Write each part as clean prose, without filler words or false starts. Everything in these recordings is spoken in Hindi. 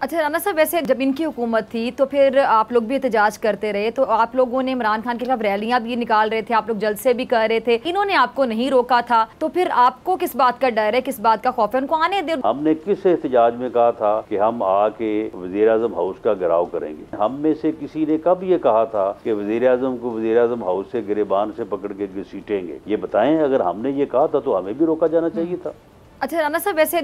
अच्छा राना साहब, वैसे जब इनकी हुकूमत थी तो फिर आप लोग भी एहतजाज करते रहे, तो आप लोगों ने इमरान खान के खिलाफ रैलियां भी निकाल रहे थे, आप लोग जलसे भी कर रहे थे, इन्होंने आपको नहीं रोका था, तो फिर आपको किस बात का डर है, किस बात का खौफ है? उनको आने दे। हमने किस एहतजाज में कहा था कि हम आके वज़ीर आज़म हाउस का घेराव करेंगे? हम में से किसी ने कब ये कहा था कि वज़ीर आज़म को वज़ीर आज़म हाउस से गिरेबान से पकड़ के घसीटेंगे? ये बताएं, अगर हमने ये कहा था तो हमें भी रोका जाना चाहिए था। अच्छा राना साहब, वैसे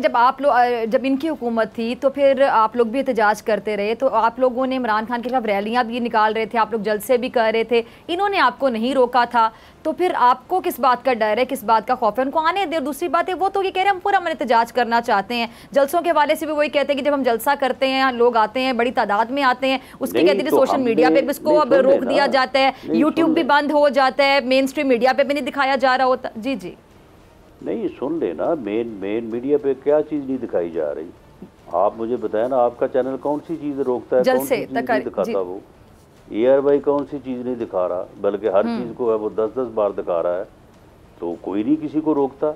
जब इनकी हुकूमत थी तो फिर आप लोग भी एहतजाज करते रहे, तो आप लोगों ने इमरान खान के खिलाफ रैलियां भी निकाल रहे थे, आप लोग जलसे भी कर रहे थे, इन्होंने आपको नहीं रोका था, तो फिर आपको किस बात का डर है, किस बात का खौफ है? उनको आने दे। दूसरी बात है, वो तो ये कह रहे हैं हम पूरा एहतजाज करना चाहते हैं, जलसों के हवाले से भी वही कहते हैं कि जब हम जलसा करते हैं लोग आते हैं, बड़ी तादाद में आते हैं, उसके कहते हैं सोशल मीडिया पे भी इसको अब रोक दिया जाता है, यूट्यूब भी बंद हो जाता है, मेन स्ट्रीम मीडिया पे भी नहीं दिखाया जा रहा होता। जी जी नहीं, सुन लेना, मेन मीडिया पे क्या चीज नहीं दिखाई जा रही? आप मुझे बताया ना, आपका चैनल कौन सी चीज रोकता है, कौन सी चीज नहीं दिखाता? वो AR कौन सी चीज नहीं दिखा रहा, बल्कि हर चीज को है वो 10-10 बार दिखा रहा है, तो कोई नहीं किसी को रोकता।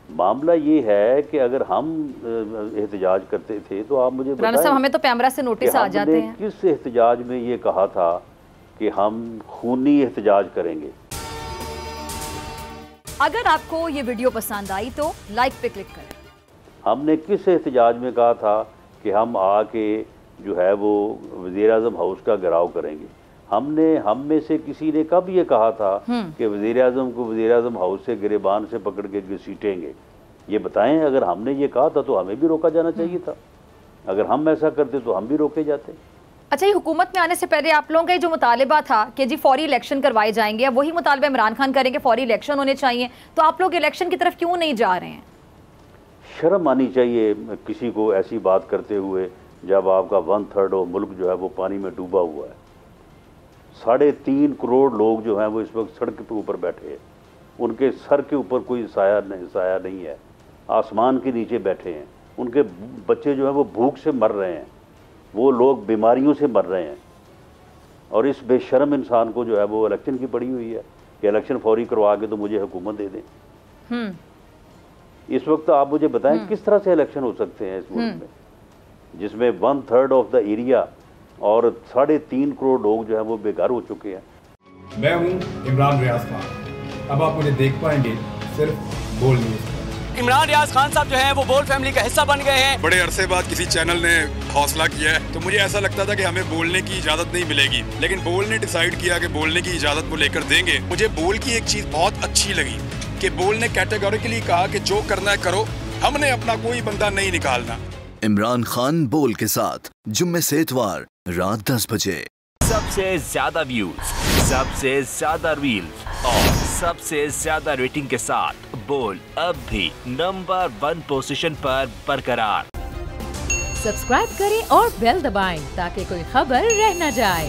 मामला ये है कि अगर हम एहतजाज करते थे तो आप मुझे बताएं, हमें तो कैमरा से नोटिस आ जाते हैं। किस एहतजाज में ये कहा था कि हम खूनी एहतजाज करेंगे? अगर आपको ये वीडियो पसंद आई तो लाइक पे क्लिक करें। हमने किस एहतजाज में कहा था कि हम आके जो है वो वज़ीर आज़म हाउस का घेराव करेंगे? हम में से किसी ने कब ये कहा था कि वज़ीर आज़म को वज़ीर आज़म हाउस से गिरेबान से पकड़ के घसीटेंगे? ये बताएं, अगर हमने ये कहा था तो हमें भी रोका जाना चाहिए था। अगर हम ऐसा करते तो हम भी रोके जाते। अच्छा, ये हुकूमत में आने से पहले आप लोगों का जो मुतालिबा था कि जी फौरी इलेक्शन करवाए जाएंगे, अब वही मुतालिबा इमरान खान करेंगे, फौरी इलेक्शन होने चाहिए, तो आप लोग इलेक्शन की तरफ क्यों नहीं जा रहे हैं? शर्म आनी चाहिए किसी को ऐसी बात करते हुए, जब आपका 1/3 ऑफ मुल्क जो है वो पानी में डूबा हुआ है। 3.5 करोड़ लोग जो हैं वो इस वक्त सड़क के ऊपर बैठे हैं, उनके सर के ऊपर कोई साया नहीं है, आसमान के नीचे बैठे हैं, उनके बच्चे जो हैं वो भूख से मर रहे हैं, वो लोग बीमारियों से मर रहे हैं, और इस बेशर्म इंसान को जो है वो इलेक्शन की पड़ी हुई है कि इलेक्शन फौरी करवा के तो मुझे हुकूमत दे दें। इस वक्त आप मुझे बताएं किस तरह से इलेक्शन हो सकते हैं इस मुल्क में, जिसमें 1/3 ऑफ द एरिया और 3.5 करोड़ लोग जो है वो बेघर हो चुके हैं। मैं हूं इमरान रियाज खान, अब आप मुझे देख पाएंगे सिर्फ बोल न्यूज़। इमरान रियाज खान साहब जो हैं वो बोल फैमिली का हिस्सा बन गए हैं। बड़े अरसे बाद किसी चैनल ने हौसला किया है, तो मुझे ऐसा लगता था कि हमें बोलने की इजाजत नहीं मिलेगी, लेकिन बोल ने डिसाइड किया कि बोलने की इजाजत वो लेकर देंगे। मुझे बोल की एक चीज बहुत अच्छी लगी कि बोल ने कैटेगोरिकली कहा कि जो करना है करो, हमने अपना कोई बंदा नहीं निकालना। इमरान खान बोल के साथ जुम्मे से इतवार रात 10 बजे। सबसे ज्यादा व्यूज, सबसे ज्यादा रील्स और सबसे ज्यादा रेटिंग के साथ बोल अब भी नंबर 1 पोजीशन पर बरकरार। सब्सक्राइब करें और बेल दबाएं ताकि कोई खबर रह न जाए।